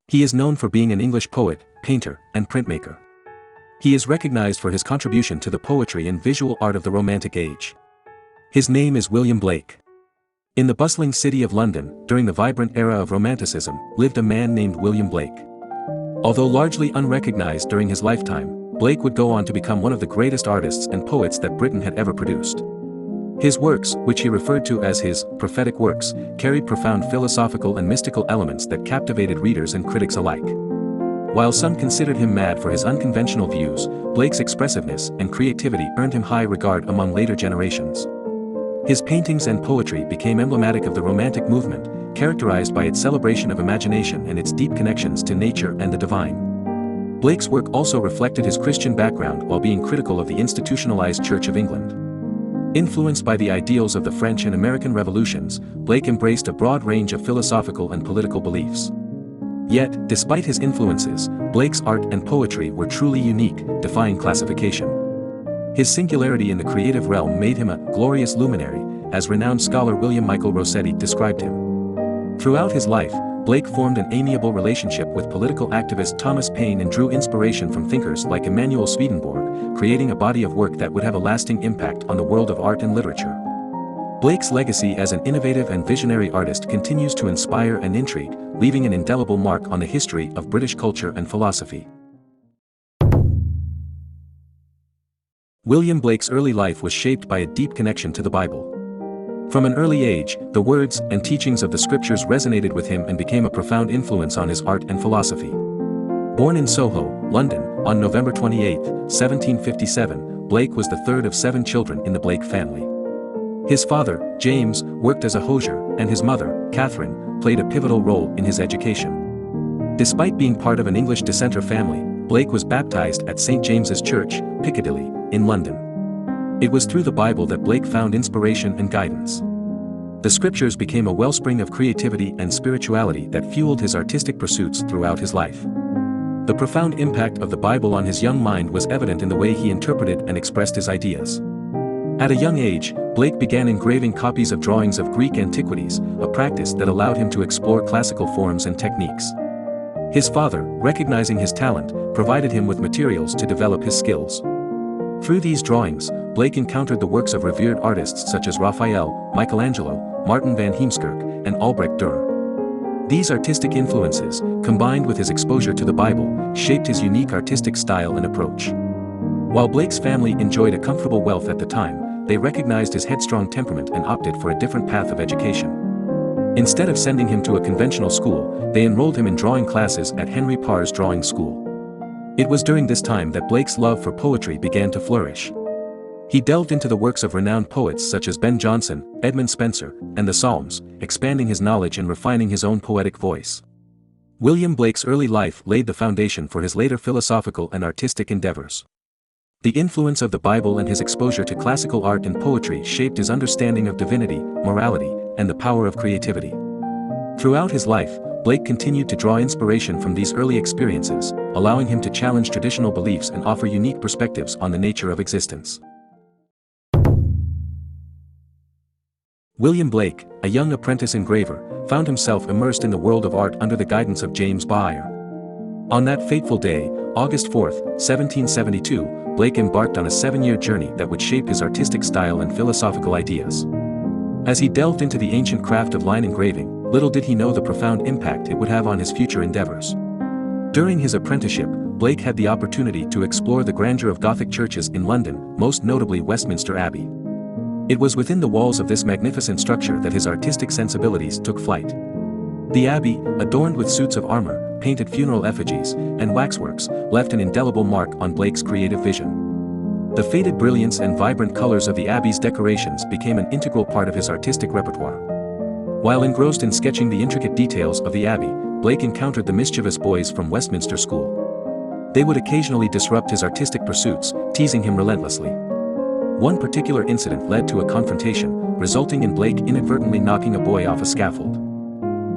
He is known for being an English poet, painter, and printmaker. He is recognized for his contribution to the poetry and visual art of the Romantic Age. His name is William Blake. In the bustling city of London, during the vibrant era of Romanticism, lived a man named William Blake. Although largely unrecognized during his lifetime, Blake would go on to become one of the greatest artists and poets that Britain had ever produced. His works, which he referred to as his prophetic works, carried profound philosophical and mystical elements that captivated readers and critics alike. While some considered him mad for his unconventional views, Blake's expressiveness and creativity earned him high regard among later generations. His paintings and poetry became emblematic of the Romantic movement, characterized by its celebration of imagination and its deep connections to nature and the divine. Blake's work also reflected his Christian background while being critical of the institutionalized Church of England. Influenced by the ideals of the French and American revolutions, Blake embraced a broad range of philosophical and political beliefs. Yet, despite his influences, Blake's art and poetry were truly unique, defying classification. His singularity in the creative realm made him a glorious luminary, as renowned scholar William Michael Rossetti described him. Throughout his life, Blake formed an amiable relationship with political activist Thomas Paine and drew inspiration from thinkers like Emanuel Swedenborg, creating a body of work that would have a lasting impact on the world of art and literature. Blake's legacy as an innovative and visionary artist continues to inspire and intrigue, leaving an indelible mark on the history of British culture and philosophy. William Blake's early life was shaped by a deep connection to the Bible. From an early age, the words and teachings of the scriptures resonated with him and became a profound influence on his art and philosophy. Born in Soho, London, on November 28, 1757, Blake was the third of 7 children in the Blake family. His father, James, worked as a hosier, and his mother, Catherine, played a pivotal role in his education. Despite being part of an English dissenter family, Blake was baptized at St. James's Church, Piccadilly, in London. It was through the Bible that Blake found inspiration and guidance. The scriptures became a wellspring of creativity and spirituality that fueled his artistic pursuits throughout his life. The profound impact of the Bible on his young mind was evident in the way he interpreted and expressed his ideas. At a young age, Blake began engraving copies of drawings of Greek antiquities, a practice that allowed him to explore classical forms and techniques. His father, recognizing his talent, provided him with materials to develop his skills. Through these drawings, Blake encountered the works of revered artists such as Raphael, Michelangelo, Martin van Heemskerk, and Albrecht Dürer. These artistic influences, combined with his exposure to the Bible, shaped his unique artistic style and approach. While Blake's family enjoyed a comfortable wealth at the time, they recognized his headstrong temperament and opted for a different path of education. Instead of sending him to a conventional school, they enrolled him in drawing classes at Henry Parr's drawing school. It was during this time that Blake's love for poetry began to flourish. He delved into the works of renowned poets such as Ben Jonson, Edmund Spenser, and the Psalms, expanding his knowledge and refining his own poetic voice. William Blake's early life laid the foundation for his later philosophical and artistic endeavors. The influence of the Bible and his exposure to classical art and poetry shaped his understanding of divinity, morality, and the power of creativity. Throughout his life, Blake continued to draw inspiration from these early experiences, allowing him to challenge traditional beliefs and offer unique perspectives on the nature of existence. William Blake, a young apprentice engraver, found himself immersed in the world of art under the guidance of James Byrne. On that fateful day, August 4, 1772, Blake embarked on a 7-year journey that would shape his artistic style and philosophical ideas. As he delved into the ancient craft of line engraving, little did he know the profound impact it would have on his future endeavors. During his apprenticeship, Blake had the opportunity to explore the grandeur of Gothic churches in London, most notably Westminster Abbey. It was within the walls of this magnificent structure that his artistic sensibilities took flight. The abbey, adorned with suits of armor, painted funeral effigies, and waxworks, left an indelible mark on Blake's creative vision. The faded brilliance and vibrant colors of the abbey's decorations became an integral part of his artistic repertoire. While engrossed in sketching the intricate details of the abbey, Blake encountered the mischievous boys from Westminster School. They would occasionally disrupt his artistic pursuits, teasing him relentlessly. One particular incident led to a confrontation, resulting in Blake inadvertently knocking a boy off a scaffold.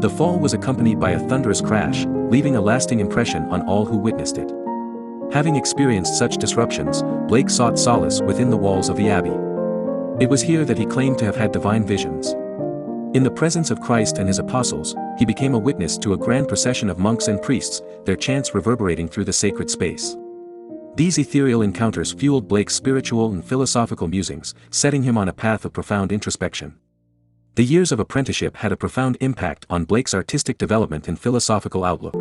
The fall was accompanied by a thunderous crash, leaving a lasting impression on all who witnessed it. Having experienced such disruptions, Blake sought solace within the walls of the abbey. It was here that he claimed to have had divine visions. In the presence of Christ and his apostles, he became a witness to a grand procession of monks and priests, their chants reverberating through the sacred space. These ethereal encounters fueled Blake's spiritual and philosophical musings, setting him on a path of profound introspection. The years of apprenticeship had a profound impact on Blake's artistic development and philosophical outlook.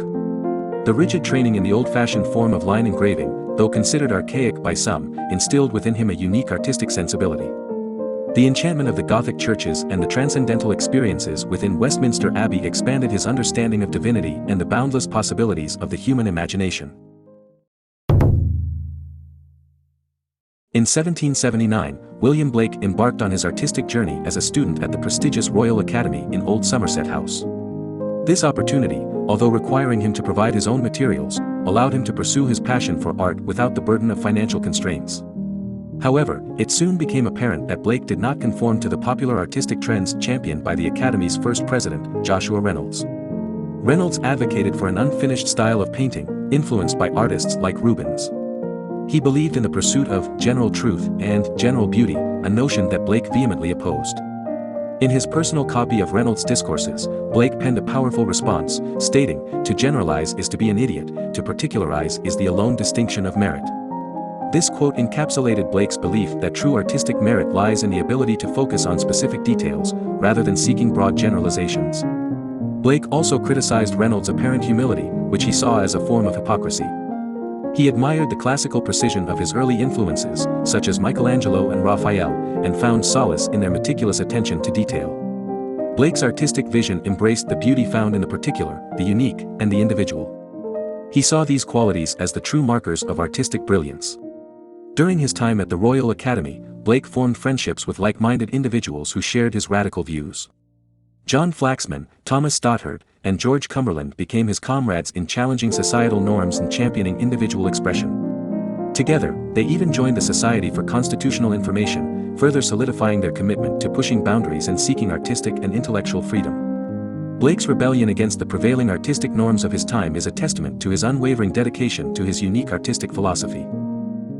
The rigid training in the old-fashioned form of line engraving, though considered archaic by some, instilled within him a unique artistic sensibility. The enchantment of the Gothic churches and the transcendental experiences within Westminster Abbey expanded his understanding of divinity and the boundless possibilities of the human imagination. In 1779, William Blake embarked on his artistic journey as a student at the prestigious Royal Academy in Old Somerset House. This opportunity, although requiring him to provide his own materials, allowed him to pursue his passion for art without the burden of financial constraints. However, it soon became apparent that Blake did not conform to the popular artistic trends championed by the Academy's first president, Joshua Reynolds. Reynolds advocated for an unfinished style of painting, influenced by artists like Rubens. He believed in the pursuit of general truth and general beauty, a notion that Blake vehemently opposed. In his personal copy of Reynolds' Discourses, Blake penned a powerful response, stating, "To generalize is to be an idiot, to particularize is the alone distinction of merit." This quote encapsulated Blake's belief that true artistic merit lies in the ability to focus on specific details, rather than seeking broad generalizations. Blake also criticized Reynolds' apparent humility, which he saw as a form of hypocrisy. He admired the classical precision of his early influences, such as Michelangelo and Raphael, and found solace in their meticulous attention to detail. Blake's artistic vision embraced the beauty found in the particular, the unique, and the individual. He saw these qualities as the true markers of artistic brilliance. During his time at the Royal Academy, Blake formed friendships with like-minded individuals who shared his radical views. John Flaxman, Thomas Stothard, and George Cumberland became his comrades in challenging societal norms and championing individual expression. Together, they even joined the Society for Constitutional Information, further solidifying their commitment to pushing boundaries and seeking artistic and intellectual freedom. Blake's rebellion against the prevailing artistic norms of his time is a testament to his unwavering dedication to his unique artistic philosophy.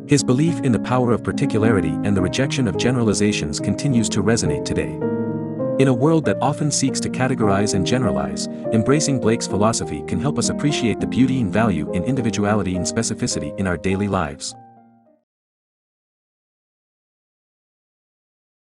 His belief in the power of particularity and the rejection of generalizations continues to resonate today. In a world that often seeks to categorize and generalize, embracing Blake's philosophy can help us appreciate the beauty and value in individuality and specificity in our daily lives.